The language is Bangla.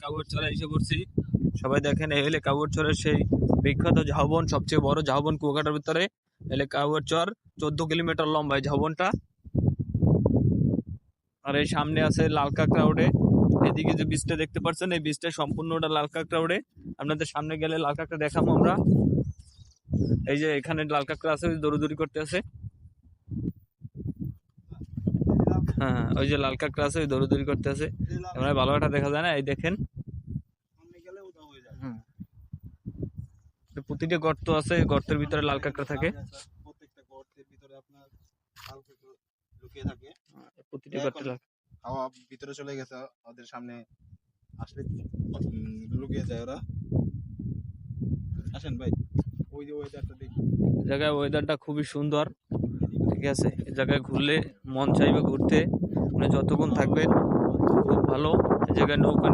কাউয়ারচরে এসে পড়ছি। সবাই দেখেন এই হলে কাউয়ারচরের সেই বিখ্যাত ঝাউবন, সবচেয়ে বড় ঝাউবন কুয়াকাটার ভিতরে। এলে কাউয়ারচর 14 কিলোমিটার লম্বা এই ঝাউবনটা। আর এই সামনে আছে লাল কাঁকড়া ওড়ে। এদিকে যে বীজটা দেখতে পাচ্ছেন এই বীজটা সম্পূর্ণ ওটা লাল কাঁকড়া ওড়ে। আপনাদের সামনে গেলে লাল কাঁকড়া দেখাবো আমরা। এই যে এখানে লাল কাঁকড়া আছে, দৌড়াদৌড়ি করতে আছে। হ্যাঁ, ওই যে লাল কাঁকড়া আছে, ওই দৌড়াদৌড়ি করতে আছে। এবার ভালোটা দেখা যায় না, এই দেখেন। প্রতিটা গর্ত আছে, গর্তের ভিতরে লাল কাঁকড়া থাকে। প্রত্যেকটা গর্তের ভিতরে আপনার লাল কাঁকড়া লুকিয়ে থাকে। প্রতিটা গর্তে হাওয়া ভিতরে চলে গেছে, ওদের সামনে আসলে লুকিয়ে যায় ওরা। আসেন ভাই, ওই যে ওয়েদারটা দেখুন। জায়গায় ওয়েদারটা খুবই সুন্দর, ঠিক আছে। এই জায়গায় ঘুরলে মন চাইবে ঘুরতে, মানে যতক্ষণ থাকবেন খুব ভালো। এই জায়গায় নৌকা